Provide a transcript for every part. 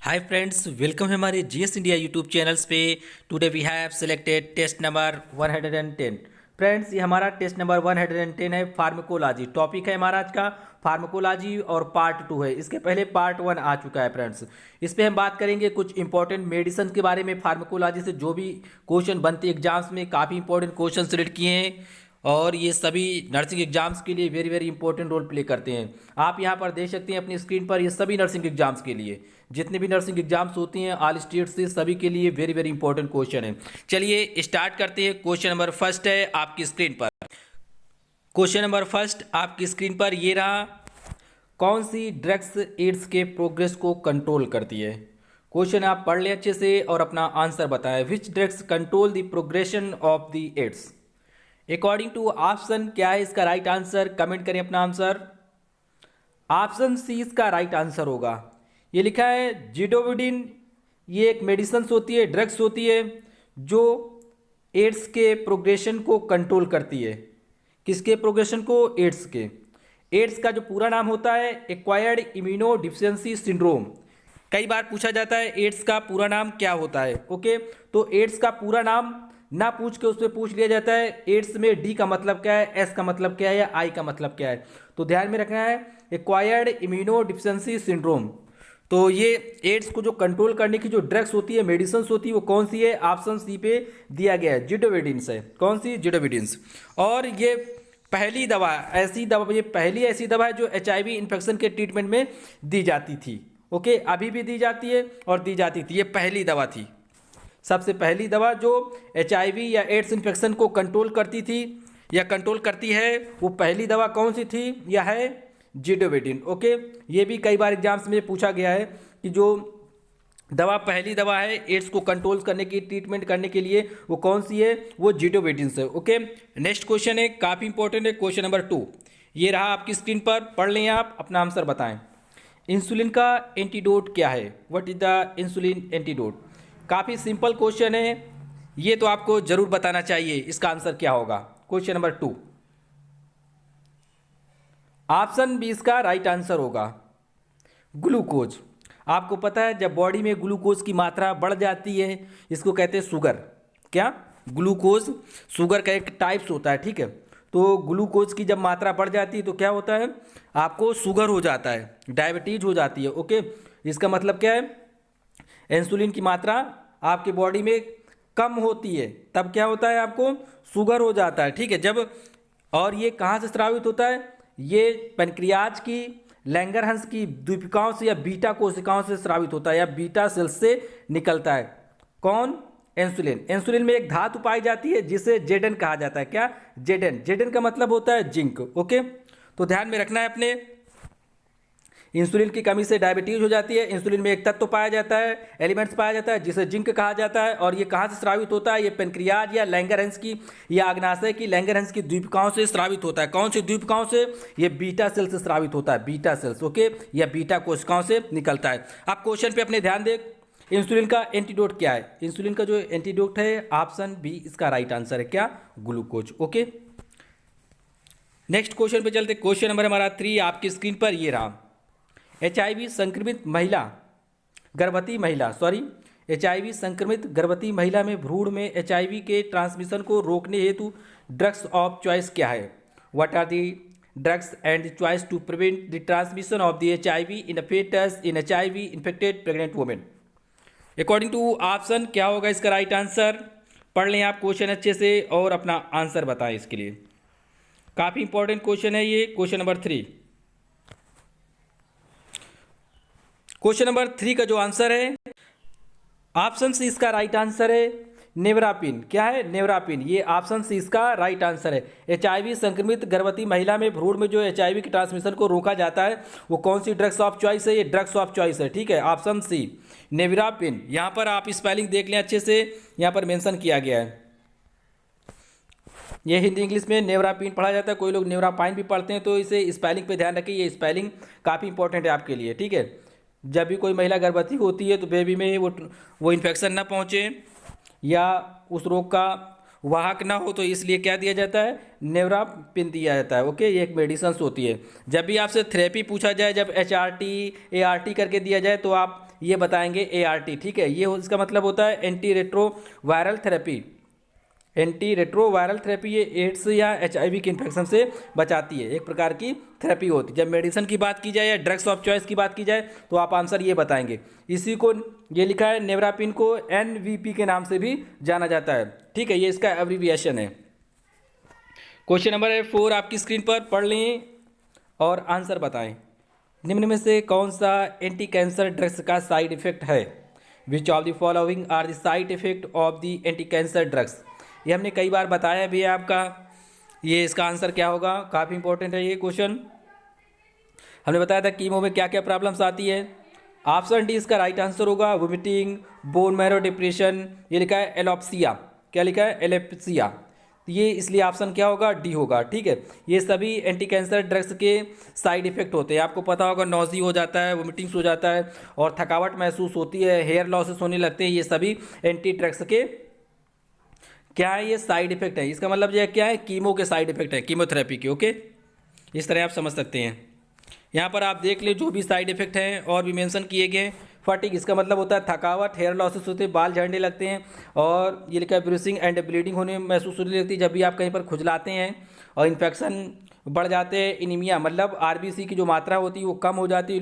Hi friends, welcome है हमारे GS India YouTube channels पे। Today we have selected test number 110। Friends, ये हमारा टेस्ट नंबर 110 है। फार्माकोलॉजी टॉपिक है हमारा आज का। फार्माकोलॉजी और पार्ट 2 है। इसके पहले पार्ट 1 आ चुका है फ्रेंड्स। इस पे हम बात करेंगे कुछ इंपॉर्टेंट मेडिसिन के बारे में। फार्माकोलॉजी से जो भी क्वेश्चन बनते एग्जाम्स में, काफ़ी इंपॉर्टेंट क्वेश्चन सिलेक्ट किए हैं और ये सभी नर्सिंग एग्जाम्स के लिए very very important role play करते हैं। आप यहाँ पर देख सकते हैं अपनी स्क्रीन पर, ये सभी नर्सिंग एग्जाम्स के लिए, जितने भी नर्सिंग एग्जाम्स होती हैं ऑल स्टेट से, सभी के लिए वेरी वेरी इंपॉर्टेंट क्वेश्चन है। चलिए स्टार्ट करते हैं। क्वेश्चन नंबर फर्स्ट है आपकी स्क्रीन पर। क्वेश्चन नंबर फर्स्ट आपकी स्क्रीन पर ये रहा। कौन सी ड्रग्स एड्स के प्रोग्रेस को कंट्रोल करती है? क्वेश्चन आप पढ़ लें अच्छे से और अपना आंसर बताएं। Which drugs control the progression of the AIDS? According to option क्या है इसका राइट आंसर? कमेंट करें अपना आंसर। ऑप्शन सी इसका राइट आंसर होगा। ये लिखा है जिडोविडिन। ये एक मेडिसिन होती है, ड्रग्स होती है जो एड्स के प्रोग्रेशन को कंट्रोल करती है। किसके प्रोग्रेशन को? एड्स के। एड्स का जो पूरा नाम होता है एक्वायर्ड इम्यूनो डिफिशियंसी सिंड्रोम। कई बार पूछा जाता है एड्स का पूरा नाम क्या होता है। ओके, तो एड्स का पूरा नाम ना पूछ के उसमें पूछ लिया जाता है एड्स में डी का मतलब क्या है, एस का मतलब क्या है या आई का मतलब क्या है। तो ध्यान में रखना है एक्वायर्ड इम्यूनो डिफिशियंसी सिंड्रोम। तो ये एड्स को जो कंट्रोल करने की जो ड्रग्स होती है, मेडिसिन होती है, वो कौन सी है? ऑप्शन सी पे दिया गया है, जिडोविडिन्स है। कौन सी? जिडोविडिन्स। और ये पहली दवा ऐसी दवा, ये पहली ऐसी दवा है जो एचआईवी इन्फेक्शन के ट्रीटमेंट में दी जाती थी। ओके, अभी भी दी जाती है और दी जाती थी। ये पहली दवा थी, सबसे पहली दवा जो एचआईवी या एड्स इन्फेक्शन को कंट्रोल करती थी या कंट्रोल करती है। वो पहली दवा कौन सी थी? यह है जिडोविडिन। ओके, ये भी कई बार एग्जाम्स में पूछा गया है कि जो दवा पहली दवा है एड्स को कंट्रोल करने की, ट्रीटमेंट करने के लिए, वो कौन सी है? वो जिडोविडिन है। ओके, नेक्स्ट क्वेश्चन है, काफ़ी इंपॉर्टेंट है, क्वेश्चन नंबर 2। ये रहा आपकी स्क्रीन पर, पढ़ लें आप, अपना आंसर बताएं। इंसुलिन का एंटीडोट क्या है? What is the insulin antidote? काफ़ी सिंपल क्वेश्चन है, ये तो आपको जरूर बताना चाहिए। इसका आंसर क्या होगा? क्वेश्चन नंबर 2, ऑप्शन बी इसका राइट आंसर होगा, ग्लूकोज। आपको पता है जब बॉडी में ग्लूकोज की मात्रा बढ़ जाती है, इसको कहते हैं शुगर। क्या? ग्लूकोज शुगर का एक टाइप्स होता है, ठीक है। तो ग्लूकोज की जब मात्रा बढ़ जाती है तो क्या होता है? आपको शुगर हो जाता है, डायबिटीज हो जाती है। ओके, इसका मतलब क्या है? इंसुलिन की मात्रा आपकी बॉडी में कम होती है, तब क्या होता है? आपको शुगर हो जाता है, ठीक है। जब, और ये कहाँ से स्रावित होता है? ये पैनक्रियाज की लैंगरहंस की द्वीपिकाओं से या बीटा कोशिकाओं से स्रावित होता है या बीटा सेल्स से निकलता है। कौन? इंसुलिन। इंसुलिन में एक धातु पाई जाती है जिसे जेडन कहा जाता है। क्या? जेडन। जेडन का मतलब होता है जिंक। ओके, तो ध्यान में रखना है अपने। इंसुलिन की कमी से डायबिटीज हो जाती है। इंसुलिन में एक तत्व पाया जाता है, एलिमेंट्स पाया जाता है जिसे जिंक कहा जाता है। और ये कहाँ से स्रावित होता है? ये पेनक्रियाज या लैंगरहंस की या अग्नाशय की लैंगरहंस की द्वीपिकाओं से स्रावित होता है। कौन सी द्वीपिकाओं से? ये बीटा सेल से स्रावित होता है, बीटा सेल्स। ओके, या बीटा कोशिकाओं से निकलता है। आप क्वेश्चन पे अपने ध्यान दें। इंसुलिन का एंटीडोट क्या है? इंसुलिन का जो एंटीडोट है, ऑप्शन बी इसका राइट आंसर है। क्या? ग्लूकोज। ओके, नेक्स्ट क्वेश्चन पे चलते। क्वेश्चन नंबर हमारा 3 आपकी स्क्रीन पर ये रहा। एचआईवी संक्रमित महिला, गर्भवती महिला, सॉरी, एचआईवी संक्रमित गर्भवती महिला में भ्रूण में एचआईवी के ट्रांसमिशन को रोकने हेतु ड्रग्स ऑफ चॉइस क्या है? What are the drugs and the choice to prevent the transmission of the HIV in the foetus in HIV infected pregnant women? According to option क्या होगा इसका राइट आंसर? पढ़ लें आप क्वेश्चन अच्छे से और अपना आंसर बताएं इसके लिए। काफ़ी इंपॉर्टेंट क्वेश्चन है ये, क्वेश्चन नंबर 3। क्वेश्चन नंबर 3 का जो आंसर है, ऑप्शन सी इसका राइट आंसर है, नेवरापिन। क्या है? नेवरापिन। ये ऑप्शन सी इसका राइट आंसर है। एचआईवी संक्रमित गर्भवती महिला में भ्रूण में जो एचआईवी के ट्रांसमिशन को रोका जाता है, वो कौन सी ड्रग्स ऑफ चॉइस है? ये ड्रग्स ऑफ चॉइस है, ठीक है। Option C nevirapine. यहाँ पर आप स्पेलिंग देख लें अच्छे से, यहाँ पर मेंशन किया गया है। ये हिंदी इंग्लिश में नेवरापिन पढ़ा जाता है, कोई लोग नेवरापाइन भी पढ़ते हैं, तो इसे स्पेलिंग पे ध्यान रखिए। ये स्पेलिंग काफ़ी इंपॉर्टेंट है आपके लिए, ठीक है। जब भी कोई महिला गर्भवती होती है तो बेबी में वो इन्फेक्शन ना पहुँचे या उस रोग का वाहक ना हो, तो इसलिए क्या दिया जाता है? नेवरापिन दिया जाता है। ओके, ये एक मेडिसिन होती है। जब भी आपसे थेरेपी पूछा जाए, जब HRT ART करके दिया जाए, तो आप ये बताएंगे ART, ठीक है। ये इसका मतलब होता है anti retroviral therapy. Anti retroviral therapy ये एड्स या HIV के इन्फेक्शन से बचाती है, एक प्रकार की थेरेपी होती है। जब मेडिसिन की बात की जाए या ड्रग्स ऑफ चॉइस की बात की जाए तो आप आंसर ये बताएंगे। इसी को ये लिखा है नेवरापिन को NVP के नाम से भी जाना जाता है, ठीक है। ये इसका एब्रीविएशन है। क्वेश्चन नंबर 4 आपकी स्क्रीन पर पढ़ लें और आंसर बताएं। निम्न में से कौन सा एंटी कैंसर ड्रग्स का साइड इफेक्ट है? Which of the following are the side effect of the anti cancer drugs? ये हमने कई बार बताया भी है आपका। ये इसका आंसर क्या होगा? काफ़ी इंपॉर्टेंट है ये क्वेश्चन। हमने बताया था कीमो में क्या क्या प्रॉब्लम्स आती है। ऑप्शन डी इसका राइट आंसर होगा, वोमिटिंग, बोन मैरो डिप्रेशन। ये लिखा है एलोप्सिया। क्या लिखा है? एलेप्सिया। ये इसलिए ऑप्शन क्या होगा? डी होगा, ठीक है। ये सभी एंटी कैंसर ड्रग्स के साइड इफेक्ट होते हैं। आपको पता होगा नॉजी हो जाता है, वोमिटिंग्स हो जाता है और थकावट महसूस होती है, हेयर लॉसेस होने लगते हैं। ये सभी एंटी ड्रग्स के क्या है? ये साइड इफेक्ट है। इसका मतलब ये क्या है? कीमो के साइड इफेक्ट है, कीमोथेरेपी के, ओके। इस तरह आप समझ सकते हैं। यहाँ पर आप देख ले जो भी साइड इफेक्ट हैं और भी मेंशन किए गए। फटीग इसका मतलब होता है थकावट, हेयर लॉसेस होते हैं, बाल झड़ने लगते हैं। और ये लिखा है ब्रूसिंग एंड ब्लीडिंग होने महसूस होने लगती है जब भी आप कहीं पर खुजलाते हैं। और इन्फेक्शन बढ़ जाते हैं। इनीमिया मतलब RBC की जो मात्रा होती है वो कम हो जाती है।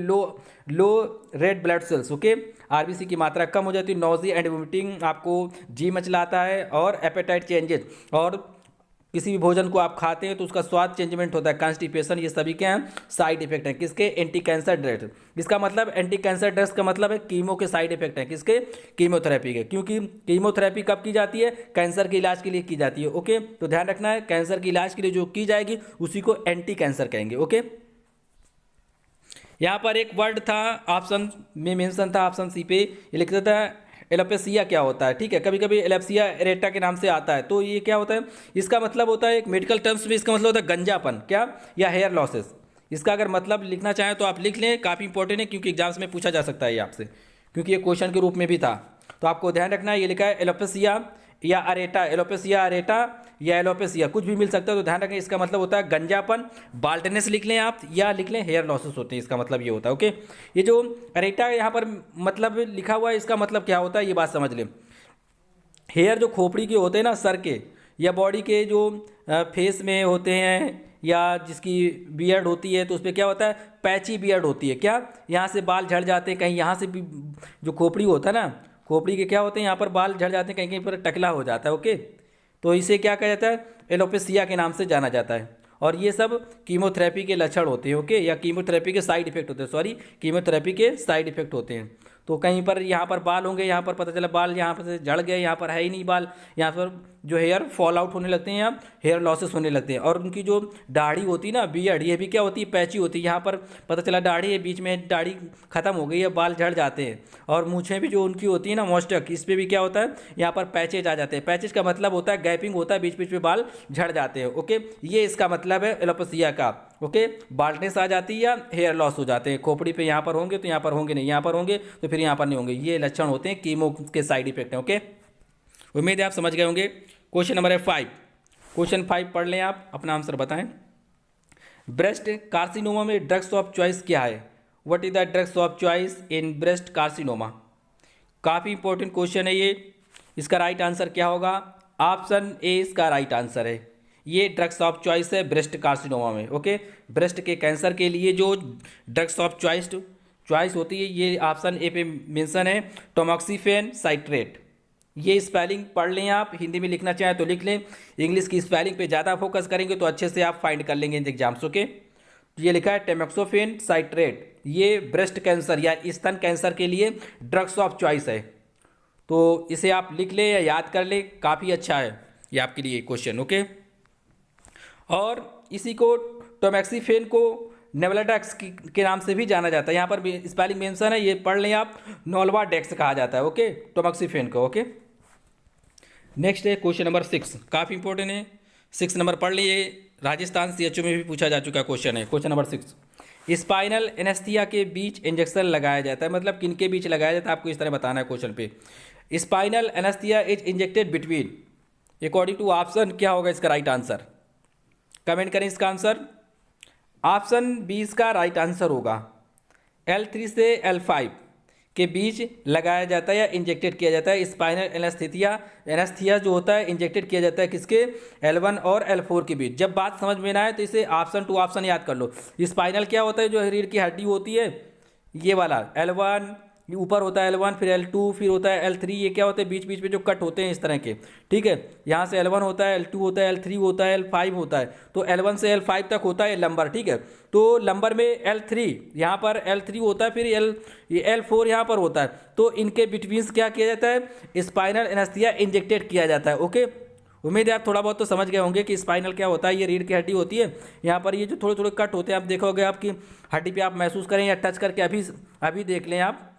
Low red blood cells, okay. RBC की मात्रा कम हो जाती है। नॉजी एंड वोमिटिंग, आपको जी मचलाता है। और एपेटाइट चेंजेस, और किसी भी भोजन को आप खाते हैं तो उसका स्वाद चेंजमेंट होता है। कॉन्स्टिपेशन, ये सभी क्या हैं? साइड इफेक्ट हैं किसके? Anti cancer drugs. इसका मतलब एंटी कैंसर ड्रग्स का मतलब है कीमो के साइड इफेक्ट हैं किसके? कीमोथेरेपी के। क्योंकि कीमोथेरेपी कब की जाती है? कैंसर के इलाज के लिए की जाती है, ओके। तो ध्यान रखना है, कैंसर के इलाज के लिए जो की जाएगी उसी को एंटी कैंसर कहेंगे, ओके। यहाँ पर एक वर्ड था ऑप्शन में मेंशन था, ऑप्शन सी पे ये लिखता था एलोपेसिया क्या होता है, ठीक है। कभी कभी एलेप्सिया एरेटा के नाम से आता है। तो ये क्या होता है? इसका मतलब होता है एक मेडिकल टर्म्स में इसका मतलब होता है गंजापन, क्या, या हेयर लॉसेस। इसका अगर मतलब लिखना चाहें तो आप लिख लें, काफ़ी इंपॉर्टेंट है क्योंकि एग्जाम्स में पूछा जा सकता है ये आपसे, क्योंकि ये क्वेश्चन के रूप में भी था। तो आपको ध्यान रखना है, ये लिखा है एलोपेसिया या अरेटा, एलोपेसिया अरेटा या एलोपेसिया, कुछ भी मिल सकता है। तो ध्यान रखें, इसका मतलब होता है गंजापन, बाल्टनेस लिख लें आप, या लिख लें हेयर लॉसेस होते हैं, इसका मतलब ये होता है, ओके। ये जो अरेटा यहाँ पर मतलब लिखा हुआ है, इसका मतलब क्या होता है ये बात समझ लें। हेयर जो खोपड़ी के होते हैं ना, सर के या बॉडी के जो फेस में होते हैं, या जिसकी बियर्ड होती है तो उस पर क्या होता है? पैची बियर्ड होती है, क्या, यहाँ से बाल झड़ जाते हैं, कहीं यहाँ से भी जो खोपड़ी होता है ना, खोपड़ी के क्या होते हैं, यहाँ पर बाल झड़ जाते हैं, कहीं कहीं पर टकला हो जाता है, ओके। तो इसे क्या कहा जाता है? एलोपेसिया के नाम से जाना जाता है। और ये सब कीमोथेरेपी के लक्षण होते हैं, ओके, या कीमोथेरेपी के साइड इफेक्ट होते हैं, सॉरी, कीमोथेरेपी के साइड इफेक्ट होते हैं। तो कहीं पर यहाँ पर बाल होंगे, यहाँ पर पता चला बाल यहाँ पर से झड़ गए, यहाँ पर है ही नहीं बाल, यहाँ पर जो हेयर फॉल आउट होने लगते हैं या हेयर लॉसेस होने लगते हैं। और उनकी जो दाढ़ी होती है ना, बियर्ड, ये भी क्या होती है? पैची होती है। यहाँ पर पता चला दाढ़ी है, बीच में दाढ़ी खत्म हो गई है, बाल झड़ जाते हैं। और मूछें भी जो उनकी होती है ना, मोस्टक, इस पर भी क्या होता है? यहाँ पर पैचेज आ जाते हैं। पैचेज का मतलब होता है गैपिंग होता है, बीच बीच में बाल झड़ जाते हैं, ओके। ये इसका मतलब है एलोपेसिया का, ओके। बाल्टनेस आ जाती है या हेयर लॉस हो जाते हैं। खोपड़ी पे यहाँ पर होंगे तो यहाँ पर होंगे नहीं, यहाँ पर होंगे तो फिर यहाँ पर नहीं होंगे। ये लक्षण होते हैं कीमो के साइड इफेक्ट हैं, ओके। उम्मीद है आप समझ गए होंगे। क्वेश्चन नंबर है 5। क्वेश्चन 5 पढ़ लें आप, अपना आंसर बताएं। ब्रेस्ट कार्सिनोमा में ड्रग्स ऑफ चॉइस क्या है? What is the drugs of choice in breast carcinoma? काफ़ी इंपॉर्टेंट क्वेश्चन है ये। इसका राइट आंसर क्या होगा? ऑप्शन ए इसका राइट आंसर है। ये ड्रग्स ऑफ चॉइस है ब्रेस्ट कार्सिनोमा में, ओके। ब्रेस्ट के कैंसर के लिए जो ड्रग्स ऑफ चॉइस होती है, ये ऑप्शन ए पे मेंशन है, टोमॉक्सीफेन साइट्रेट। ये स्पेलिंग पढ़ लें आप, हिंदी में लिखना चाहें तो लिख लें, इंग्लिश की स्पेलिंग पे ज़्यादा फोकस करेंगे तो अच्छे से आप फाइंड कर लेंगे इन एग्जाम्स, ओके। ये लिखा है टेमोक्सोफेन साइट्रेट। ये ब्रेस्ट कैंसर या स्तन कैंसर के लिए ड्रग्स ऑफ चॉइस है। तो इसे आप लिख लें या याद कर लें, काफ़ी अच्छा है ये आपके लिए क्वेश्चन, ओके। और इसी को टोमैक्सीफेन को नेवलाडेक्स के नाम से भी जाना जाता है। यहाँ पर भी स्पेलिंग मेंशन है, ये पढ़ लें आप, नोल्वाडेक्स कहा जाता है, ओके, टोमैक्सीफेन को, ओके। नेक्स्ट है क्वेश्चन नंबर 6, काफ़ी इंपॉर्टेंट है। 6 नंबर पढ़ लिए, राजस्थान CHO में भी पूछा जा चुका क्वेश्चन है। क्वेश्चन नंबर 6, स्पाइनल एनेस्थीसिया के बीच इंजेक्शन लगाया जाता है, मतलब किन के बीच लगाया जाता है, आपको इस तरह बताना है क्वेश्चन पे। Spinal anaesthesia is injected between, according to option क्या होगा इसका राइट आंसर? कमेंट करें इसका आंसर। ऑप्शन बी इसका राइट आंसर होगा, L3 से L5। के बीच लगाया जाता है या इंजेक्टेड किया जाता है। स्पाइनल एनेस्थीसिया जो होता है इंजेक्टेड किया जाता है किसके, L1 और L4 के बीच। जब बात समझ में ना आए तो इसे ऑप्शन टू ऑप्शन याद कर लो। स्पाइनल क्या होता है, जो रीढ़ की हड्डी होती है ये वाला L1, ऊपर होता है L1, फिर L2, फिर होता है L3। ये क्या होते हैं, बीच बीच में जो कट होते हैं इस तरह के, ठीक है। यहाँ से L1 होता है, L2 होता है, L3 होता है, L5 होता है। तो L1 से L5 तक होता है लंबर, ठीक है। तो लंबर में L3 यहाँ पर L3 होता है, फिर L4 यहाँ पर होता है। तो इनके बिटवीन क्या किया जाता है, स्पाइनल एनेस्थीसिया इंजेक्टेड किया जाता है। ओके, उम्मीद है आप थोड़ा बहुत तो समझ गए होंगे कि स्पाइनल क्या होता है। ये रीढ़ की हड्डी होती है, यहाँ पर ये जो थोड़े थोड़े कट होते हैं आप देखोगे, आपकी हड्डी पे आप महसूस करें या टच करके अभी देख लें आप,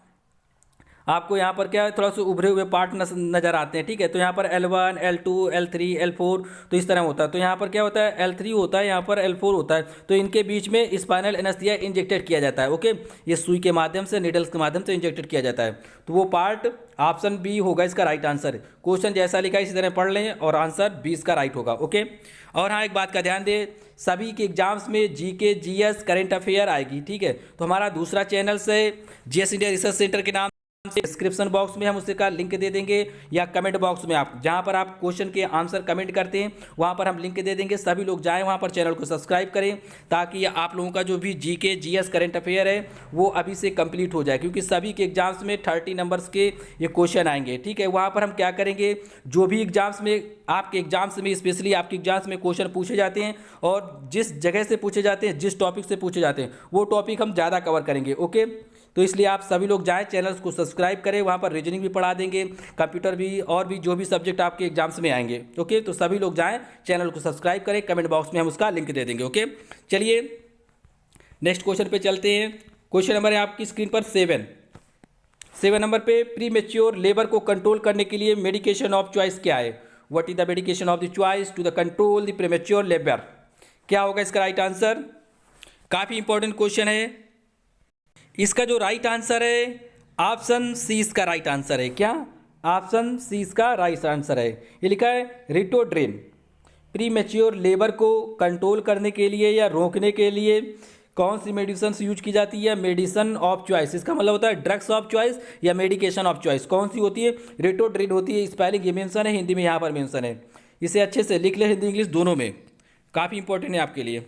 आपको यहाँ पर क्या थोड़ा सा उभरे हुए पार्ट नजर आते हैं, ठीक है। तो यहाँ पर L1, L2, L3, L4 तो इस तरह होता है। तो यहाँ पर क्या होता है, L3 होता है, यहाँ पर L4 होता है। तो इनके बीच में स्पाइनल एनेस्थीसिया इंजेक्टेड किया जाता है। ओके, ये सुई के माध्यम से, नीडल्स के माध्यम से इंजेक्टेड किया जाता है। तो वो पार्ट ऑप्शन बी होगा इसका राइट आंसर। क्वेश्चन जैसा लिखा है इसी तरह पढ़ लें और आंसर बी इसका राइट होगा। ओके, और हाँ एक बात का ध्यान दें, सभी के एग्जाम्स में जीके, जीएस, करंट अफेयर आएगी, ठीक है। तो हमारा दूसरा चैनल से जीएस इंडिया रिसर्च सेंटर के नाम डिस्क्रिप्शन बॉक्स में हम उसका लिंक दे देंगे, या कमेंट बॉक्स में आप जहां पर आप क्वेश्चन के आंसर कमेंट करते हैं वहां पर हम लिंक दे देंगे। सभी लोग जाएं वहां पर, चैनल को सब्सक्राइब करें, ताकि आप लोगों का जो भी जीके, जीएस, करंट अफेयर है वो अभी से कंप्लीट हो जाए, क्योंकि सभी के एग्जाम्स में 30 नंबर्स के ये क्वेश्चन आएंगे, ठीक है। वहां पर हम क्या करेंगे, जो भी एग्जाम्स में आपके एग्जाम्स में, स्पेशली आपके एग्जाम्स में क्वेश्चन पूछे जाते हैं और जिस जगह से पूछे जाते हैं, जिस टॉपिक से पूछे जाते हैं, वो टॉपिक हम ज़्यादा कवर करेंगे। ओके, तो इसलिए आप सभी लोग जाएं, चैनल्स को सब्सक्राइब करें, वहाँ पर रीजनिंग भी पढ़ा देंगे, कंप्यूटर भी, और भी जो भी सब्जेक्ट आपके एग्जाम्स में आएंगे। ओके, तो सभी लोग जाएं, चैनल को सब्सक्राइब करें, कमेंट बॉक्स में हम उसका लिंक दे देंगे। ओके, चलिए नेक्स्ट क्वेश्चन पे चलते हैं। क्वेश्चन नंबर है आपकी स्क्रीन पर 7 नंबर पे, प्री मेच्योर लेबर को कंट्रोल करने के लिए मेडिकेशन ऑफ चॉइस क्या है। What is the medication of the choice to the control the premature labour. क्या होगा इसका राइट आंसर। काफ़ी इंपॉर्टेंट क्वेश्चन है। इसका जो राइट आंसर है ऑप्शन सी इसका राइट आंसर है। क्या, ऑप्शन सी इसका राइट आंसर है। ये लिखा है रिटोड्रिन। प्री मैच्योर लेबर को कंट्रोल करने के लिए या रोकने के लिए कौन सी मेडिसिन यूज की जाती है, मेडिसिन ऑफ चॉइस। इसका मतलब होता है ड्रग्स ऑफ चॉइस या मेडिकेशन ऑफ चॉइस। कौन सी होती है, रिटोड्रिन होती है। स्पेलिंग ये मेंशन है, हिंदी में यहाँ पर मेंशन है। इसे अच्छे से लिख ले, हिंदी इंग्लिश दोनों में, काफ़ी इंपॉर्टेंट है आपके लिए।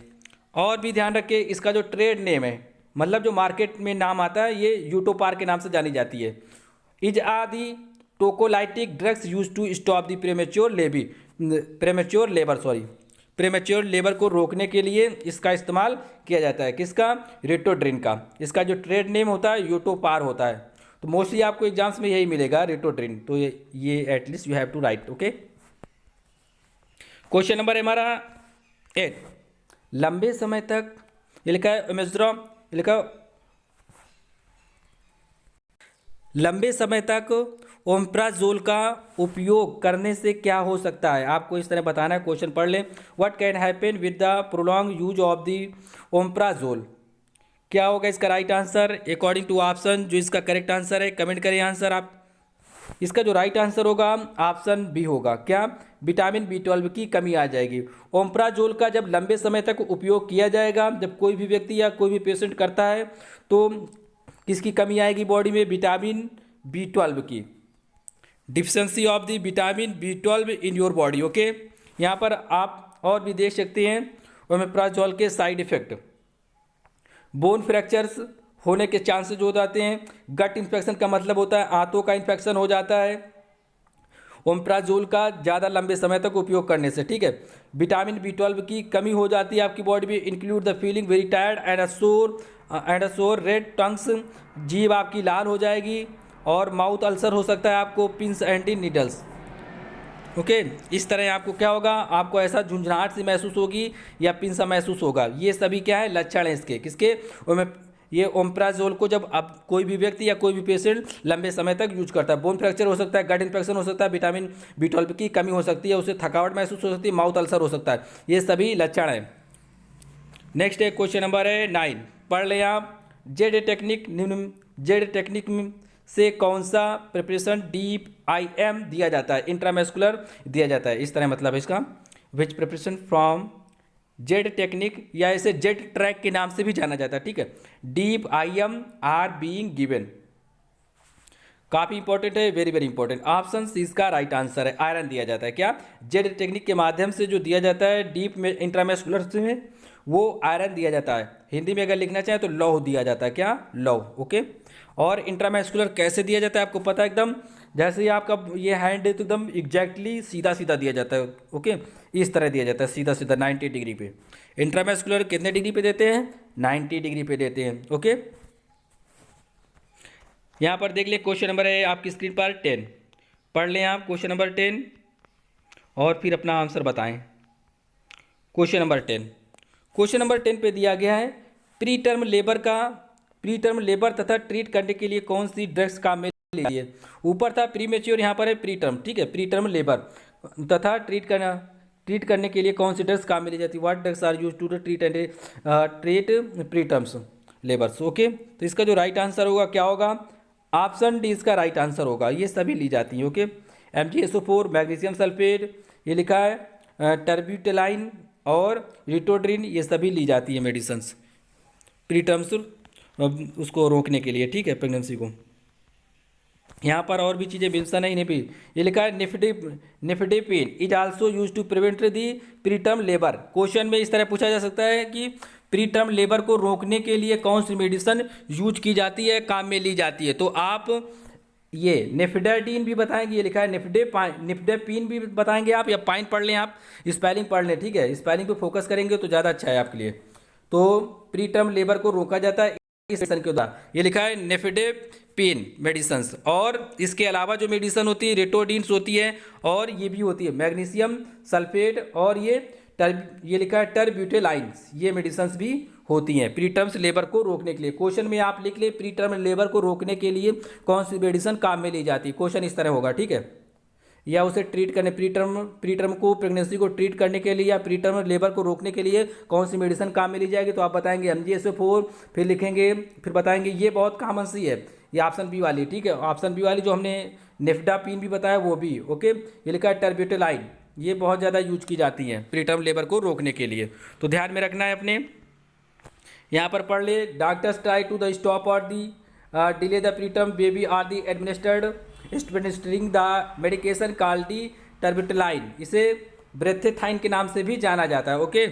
और भी ध्यान रखिए, इसका जो ट्रेड नेम है, मतलब जो मार्केट में नाम आता है, ये यूटोपार के नाम से जानी जाती है। Is are the tocolytic drugs use to stop the premature labour को रोकने के लिए इसका इस्तेमाल किया जाता है। किसका, रिटोड्रिन का। इसका जो ट्रेड नेम होता है यूटोपार होता है। तो मोस्टली आपको एग्जाम्स में यही मिलेगा, रिटोड्रिन। तो ये at least you have to write. Okay, question number है हमारा 8। लंबे समय तक, ये लिखा है ओमेज़रॉम, लिखा लंबे समय तक ओमेप्राजोल का उपयोग करने से क्या हो सकता है। आपको इस तरह बताना है, क्वेश्चन पढ़ लें। What can happen with the prolong use of the omeprazole. क्या होगा इसका right answer according to option. जो इसका करेक्ट आंसर है कमेंट करें आंसर आप। इसका जो राइट आंसर होगा ऑप्शन बी होगा। क्या, विटामिन B12 की कमी आ जाएगी। ओमेप्राजोल का जब लंबे समय तक उपयोग किया जाएगा, जब कोई भी व्यक्ति या कोई भी पेशेंट करता है, तो किसकी कमी आएगी बॉडी में, विटामिन B12 की। Deficiency of the vitamin B12 in your body. Okay, यहाँ पर आप और भी देख सकते हैं ओमेप्राजोल के साइड इफेक्ट। बोन फ्रैक्चर्स होने के चांसेस हो जाते हैं। गट इन्फेक्शन का मतलब होता है आंतों का इन्फेक्शन हो जाता है ओमेप्राजोल का ज़्यादा लंबे समय तक उपयोग करने से, ठीक है। विटामिन B12 की कमी हो जाती है आपकी बॉडी में। Include the feeling very tired and अ सोर रेड टंग्स। जीभ आपकी लाल हो जाएगी और माउथ अल्सर हो सकता है आपको, पिंस एंड नीडल्स। ओके, इस तरह आपको क्या होगा, आपको ऐसा झुंझुनाहट सी महसूस होगी या पिंसा महसूस होगा। ये सभी क्या है, लक्षण है इसके। किसके, ये ओमेप्राजोल को जब अब कोई भी व्यक्ति या कोई भी पेशेंट लंबे समय तक यूज करता है। बोन फ्रैक्चर हो सकता है, गट इन्फेक्शन हो सकता है, विटामिन B12 की कमी हो सकती है, उसे थकावट महसूस हो सकती है, माउथ अल्सर हो सकता है। ये सभी लक्षण हैं। नेक्स्ट एक क्वेश्चन नंबर है 9, पढ़ लें आप। जेड टेक्निक से कौन सा प्रिपरेशन डीप IM दिया जाता है, इंट्रामस्कुलर दिया जाता है। इस तरह मतलब है इसका। विच प्रिपरेशन फ्रॉम जेड टेक्निक, या इसे जेड ट्रैक के नाम से भी जाना जाता है, ठीक है। Deep IM are being given. काफ़ी इंपॉर्टेंट है, very very important. Option C इसका राइट आंसर है, आयरन दिया जाता है। क्या? जेड टेक्निक के माध्यम से जो दिया जाता है डीप में इंट्रामस्कुलर में, वो आयरन दिया जाता है। हिंदी में अगर लिखना चाहे तो लौह दिया जाता है। क्या? लौह। ओके। और इंट्रामस्कुलर कैसे दिया जाता है आपको पता है एकदम, जैसे ही आपका ये हैंड है तो एकदम एग्जैक्टली सीधा सीधा दिया जाता है। ओके, इस तरह दिया जाता है सीधा सीधा 90 डिग्री पे। इंट्रामस्कुलर कितने डिग्री पे देते हैं? 90 डिग्री पे देते हैं। ओके, यहाँ पर देख ले क्वेश्चन नंबर है आपकी स्क्रीन पर 10, पढ़ लें आप क्वेश्चन नंबर 10 और फिर अपना आंसर बताएं। क्वेश्चन नंबर 10, क्वेश्चन नंबर 10 पे दिया गया है प्री टर्म लेबर तथा ट्रीट करने के लिए कौन सी ड्रग्स काम में लीजिए है। ऊपर था प्री मेच्योर, यहाँ पर है प्री टर्म। ठीक है, प्री टर्म लेबर तथा ट्रीट करने के लिए कौन सी ड्रग्स काम में ली जाती है। What drugs are use to treat and treat pre terms labours. Okay, तो इसका जो राइट आंसर होगा क्या होगा? ऑप्शन डी इसका राइट आंसर होगा। ये सभी ली जाती हैं। ओके, MgSO4, मैग्नीशियम सल्फेट, ये लिखा है टर्ब्यूटेलाइन और रिटोड्रिन, ये सभी ली जाती है मेडिसिन्स प्री टर्म्स उसको रोकने के लिए। ठीक है, प्रेगनेंसी को। यहाँ पर और भी चीज़ें मेंशन है इन्हें भी। ये लिखा है nifedipine is also use to prevent the pre term labour. Question में इस तरह पूछा जा सकता है कि प्री टर्म लेबर को रोकने के लिए कौन सी मेडिसिन यूज की जाती है, काम में ली जाती है। तो आप ये निफेडाडीन भी बताएंगे, ये लिखा है निफेडेपिन भी बताएंगे आप, या पाइन पढ़ लें आप, स्पेलिंग पढ़ लें। ठीक है, स्पेलिंग पे फोकस करेंगे तो ज़्यादा अच्छा है आपके लिए। तो प्री टर्म लेबर को रोका जाता है इस मेडिसिन के द्वारा। ये लिखा है निफेडेपिन मेडिसिन। और इसके अलावा जो मेडिसिन होती है रेटोडिन्स होती है, और ये भी होती है मैग्नीशियम सल्फेट, और ये लिखा है टर्ब्यूटेलाइंस, ये मेडिसिन भी होती हैं प्री टर्म्स लेबर को रोकने के लिए। क्वेश्चन में आप लिख ले प्री टर्म लेबर को रोकने के लिए कौन सी मेडिसिन काम में ली जाती है। क्वेश्चन इस तरह होगा। ठीक है, या उसे ट्रीट करने प्री टर्म को प्रेगनेंसी को ट्रीट करने के लिए या प्री टर्म लेबर को रोकने के लिए कौन सी मेडिसिन काम में ली जाएगी। तो आप बताएंगे MgSO4, फिर लिखेंगे, फिर बताएंगे ये बहुत कॉमन सी है, ये ऑप्शन बी वाली। ठीक है, ऑप्शन बी वाली जो हमने निफ्डापिन भी बताया वो भी। ओके, ये लिखा है टर्ब्यूटेलाइन, ये बहुत ज़्यादा यूज की जाती हैं प्री टर्म लेबर को रोकने के लिए। तो ध्यान में रखना है अपने। यहाँ पर पढ़ ले doctors try to the stop और the delay the pre term baby are the administering the medication called the terbutaline. इसे ब्रेथेथाइन के नाम से भी जाना जाता है। ओके,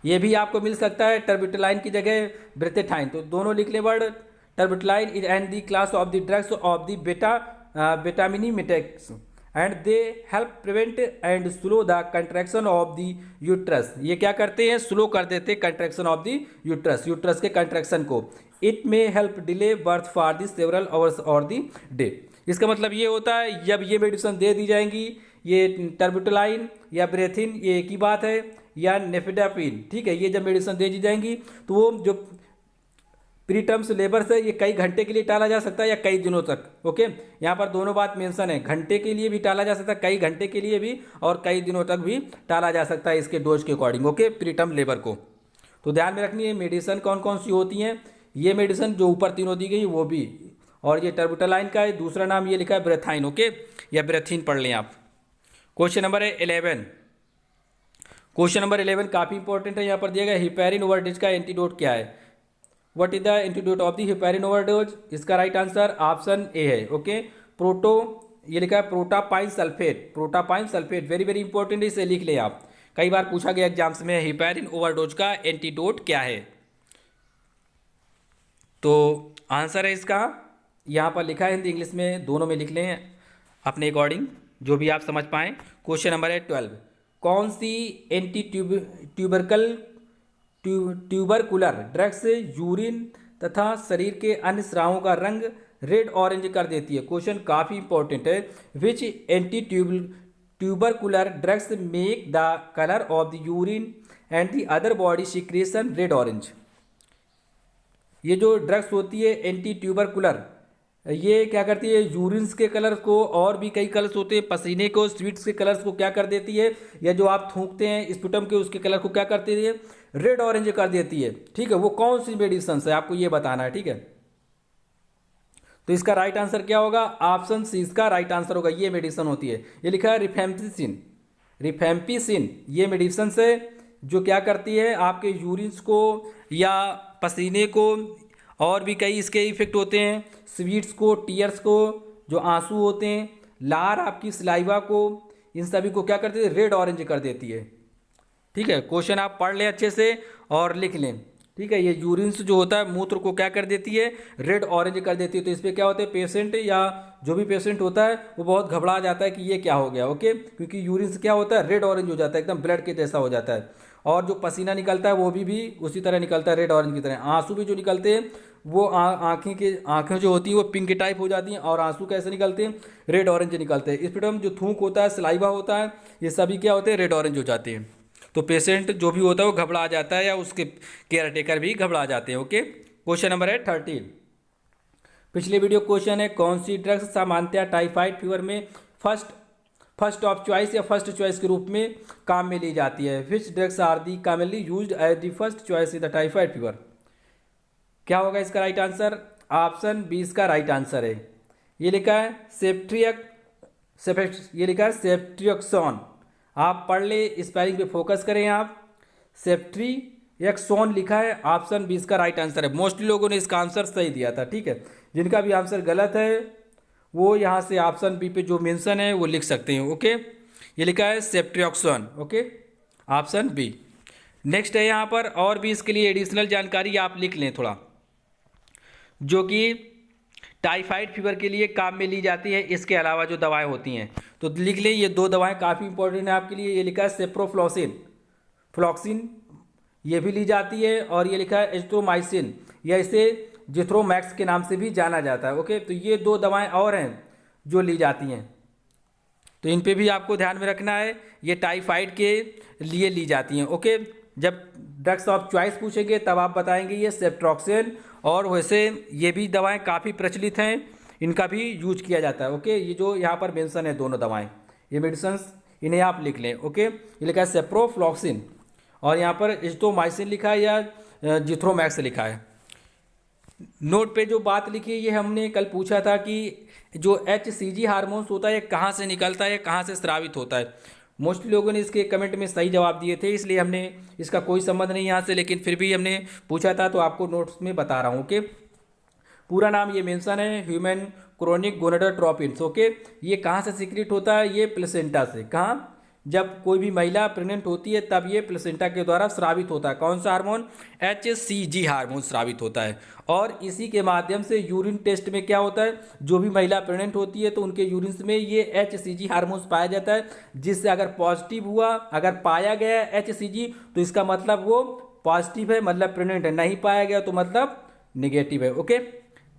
ये भी आपको मिल सकता है टर्बिटलाइन की जगह ब्रेथेथाइन। तो दोनों लिख ले word terbutaline is and the class of the drugs of the betamimetics and they help prevent and slow the contraction of the uterus. ये क्या करते हैं? स्लो कर देते हैं कंट्रैक्शन ऑफ द यूट्रस के कंट्रैक्शन को। It may help delay birth for the several hours और द डे। इसका मतलब ये होता है जब ये मेडिसिन दे दी जाएंगी, ये टर्बिटलाइन या ब्रेथिन, ये एक ही बात है, या नेफिडापिन। ठीक है, ये जब मेडिसिन दे दी जाएंगी तो वो जो प्री टर्म्स लेबर से ये कई घंटे के लिए टाला जा सकता है या कई दिनों तक। ओके, यहाँ पर दोनों बात मेंशन है, घंटे के लिए भी टाला जा सकता है, कई घंटे के लिए भी, और कई दिनों तक भी टाला जा सकता है इसके डोज के according. Okay, pre term labour को। तो ध्यान में रखनी है मेडिसिन कौन कौन सी होती हैं। ये मेडिसिन जो ऊपर तीनों दी गई वो भी, और ये टर्बिटलाइन का है, दूसरा नाम ये लिखा है ब्रेथाइन। ओके, या ब्रेथिन पढ़ लें आप। क्वेश्चन नंबर है 11। क्वेश्चन नंबर 11 काफ़ी इंपॉर्टेंट है। यहाँ पर दिया गया हिपैरिन ओवरडोज का एंटीडोट क्या है। What is the antidote of the heparin overdose. इसका राइट आंसर ऑप्शन ए है। ओके, ये लिखा है प्रोटापाइन सल्फेट। वेरी वेरी इंपॉर्टेंट है, इसे लिख ले आप, कई बार पूछा गया एग्जाम्स में हिपैरिन ओवरडोज का एंटीडोट क्या है। तो आंसर है इसका, यहाँ पर लिखा है हिंदी इंग्लिश में दोनों में लिख लें अपने अकॉर्डिंग, जो भी आप समझ पाएँ। क्वेश्चन नंबर है 12। कौन सी एंटी ट्यूबरकुलर ड्रग्स यूरिन तथा शरीर के अन्य स्रावों का रंग रेड ऑरेंज कर देती है। क्वेश्चन काफ़ी इंपॉर्टेंट है। Which anti tubercular drugs make the colour of the urine and the other body secretion red orange. ये जो ड्रग्स होती है एंटी ट्यूबरकुलर, ये क्या करती है? यूरिन्स के कलर को, और भी कई कलर्स होते हैं, पसीने को, स्वीट्स के कलर्स को क्या कर देती है, या जो आप थूकते हैं स्पुटम के उसके कलर को क्या करती है? रेड ऑरेंज कर देती है। ठीक है, वो कौन सी मेडिसिन है आपको ये बताना है। ठीक है, तो इसका राइट आंसर क्या होगा? ऑप्शन सी इसका राइट आंसर होगा। ये मेडिसिन होती है, ये लिखा है रिफेम्पिसिन। ये मेडिसिन है जो क्या करती है? आपके यूरिन्स को या पसीने को और भी कई इसके इफेक्ट होते हैं, स्वीट्स को, टीयर्स को, जो आंसू होते हैं, लार आपकी सलाइवा को, इन सभी को क्या करती है, रेड ऑरेंज कर देती है। ठीक है, क्वेश्चन आप पढ़ लें अच्छे से और लिख लें। ठीक है, ये यूरिन्स जो होता है मूत्र को क्या कर देती है, रेड ऑरेंज कर देती है। तो इस पर क्या होता है, पेशेंट या जो भी पेशेंट होता है वो बहुत घबरा जाता है कि ये क्या हो गया। ओके, क्योंकि यूरिन्स क्या होता है, रेड ऑरेंज हो जाता है, एकदम ब्लड के जैसा हो जाता है। और जो पसीना निकलता है वो भी उसी तरह निकलता है, रेड ऑरेंज की तरह। आंसू भी जो निकलते हैं वो आंखें जो होती हैं वो पिंक टाइप हो जाती हैं, और आंसू कैसे निकलते हैं, रेड ऑरेंज निकलते हैं। इस पर जो थूक होता है, सलाइवा होता है, ये सभी क्या होते हैं, रेड ऑरेंज हो जाते हैं। तो पेशेंट जो भी होता है वो घबरा जाता है, या उसके केयर टेकर भी घबरा जाते हैं। ओके, क्वेश्चन नंबर है 13। पिछले वीडियो क्वेश्चन है, कौन सी ड्रग्स सामान्यतः टाइफाइड फीवर में फर्स्ट ऑफ चॉइस या फर्स्ट चॉइस के रूप में काम में ली जाती है। Which drugs are the commonly used as the first choice in the typhoid fever. क्या होगा इसका राइट आंसर, ऑप्शन बी इसका राइट आंसर है। ये लिखा है ये लिखा है सेफ्ट्रियक्सोन। आप पढ़ ले, स्पेलिंग पे फोकस करें आप। सेफ्ट्रियक्सोन लिखा है, ऑप्शन बी इसका राइट आंसर है। मोस्टली लोगों ने इसका आंसर सही दिया था। ठीक है, जिनका भी आंसर गलत है वो यहाँ से ऑप्शन बी पे जो मेंशन है वो लिख सकते हैं। ओके, ये लिखा है ceftriaxone. Okay, option B. Next है यहाँ पर, और भी इसके लिए एडिशनल जानकारी आप लिख लें थोड़ा, जो कि टाइफाइड फीवर के लिए काम में ली जाती है, इसके अलावा जो दवाएं होती हैं तो लिख लें। ये दो दवाएं काफ़ी इंपॉर्टेंट है आपके लिए। ये लिखा है फ्लॉक्सिन, ये भी ली जाती है, और ये लिखा है एजिथ्रोमाइसिन, या इसे जिथ्रोमैक्स के नाम से भी जाना जाता है। ओके, तो ये दो दवाएं और हैं जो ली जाती हैं, तो इन पे भी आपको ध्यान में रखना है, ये टाइफाइड के लिए ली जाती हैं। ओके, जब ड्रग्स ऑफ चॉइस पूछेंगे तब आप बताएंगे ये सेफ्ट्रॉक्सिन, और वैसे ये भी दवाएं काफ़ी प्रचलित हैं, इनका भी यूज किया जाता है। ओके, ये जो यहाँ पर मेंशन है दोनों दवाएं, ये मेडिसिन्स, इन्हें आप लिख लें। ओके, ये लिखा है सेप्रोफ्लॉक्सिन, और यहाँ पर एजिथ्रोमाइसिन लिखा है या जिथ्रोमैक्स लिखा है। नोट पे जो बात लिखी है ये हमने कल पूछा था कि जो HCG हार्मोन्स होता है ये कहाँ से निकलता है, कहाँ से स्रावित होता है। मोस्टली लोगों ने इसके कमेंट में सही जवाब दिए थे, इसलिए हमने इसका कोई संबंध नहीं यहाँ से, लेकिन फिर भी हमने पूछा था तो आपको नोट्स में बता रहा हूँ। ओके, पूरा नाम ये मेंशन है, ह्यूमन क्रोनिक गोनेडोट्रोपिन। ओके, ये कहाँ से सीक्रेट होता है, ये प्लेसेंटा से। कहाँ, जब कोई भी महिला प्रेग्नेंट होती है तब ये प्लेसेंटा के द्वारा स्रावित होता है। कौन सा हार्मोन, HCG हार्मोन स्रावित होता है, और इसी के माध्यम से यूरिन टेस्ट में क्या होता है, जो भी महिला प्रेग्नेंट होती है तो उनके यूरिन में ये HCG हार्मोन पाया जाता है, जिससे अगर पॉजिटिव हुआ, अगर पाया गया HCG तो इसका मतलब वो पॉजिटिव है, मतलब प्रेग्नेंट है। नहीं पाया गया तो मतलब निगेटिव है। ओके,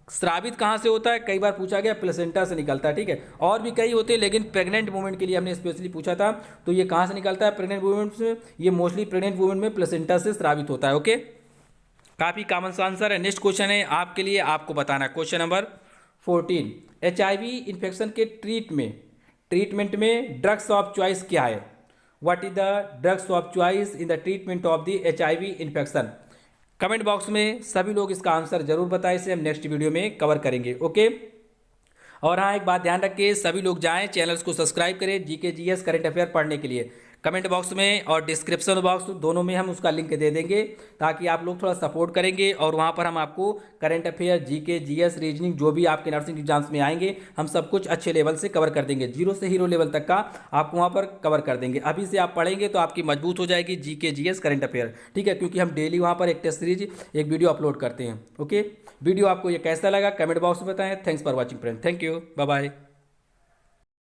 स्रावित कहाँ से होता है, कई बार पूछा गया, प्लेसेंटा से निकलता है। ठीक है, और भी कई होते हैं, लेकिन प्रेग्नेंट वुमेन के लिए हमने स्पेशली पूछा था, तो ये कहाँ से निकलता है, प्रेग्नेंट वुमेन से। ये मोस्टली प्रेग्नेंट वुमेन में प्लेसेंटा से स्रावित होता है। ओके, काफ़ी कॉमन सा आंसर है। नेक्स्ट क्वेश्चन है आपके लिए, आपको बताना है क्वेश्चन नंबर 14। HIV इन्फेक्शन के ट्रीटमेंट में ड्रग्स ऑफ चॉइस क्या है। What is the drugs of choice in the treatment of the HIV infection. Comment box में सभी लोग इसका आंसर जरूर बताएं, इसे हम नेक्स्ट वीडियो में कवर करेंगे। ओके, और हाँ एक बात ध्यान रखिए, सभी लोग जाएं चैनल्स को सब्सक्राइब करें GK GS करंट अफेयर पढ़ने के लिए। कमेंट बॉक्स में और डिस्क्रिप्शन बॉक्स दोनों में हम उसका लिंक दे देंगे, ताकि आप लोग थोड़ा सपोर्ट करेंगे, और वहाँ पर हम आपको current affair, GK GS, reasoning जो भी आपके नर्सिंग एग्जाम्स में आएंगे हम सब कुछ अच्छे लेवल से कवर कर देंगे। 0 से हीरो लेवल तक का आपको वहाँ पर कवर कर देंगे। अभी से आप पढ़ेंगे तो आपकी मजबूत हो जाएगी GK GS करंट अफेयर। ठीक है, क्योंकि हम डेली वहाँ पर एक टेस्ट सीरीज, एक वीडियो अपलोड करते हैं। ओके, वीडियो आपको ये कैसा लगा कमेंट बॉक्स में बताएं। Thanks for watching friend, thank you, bye bye.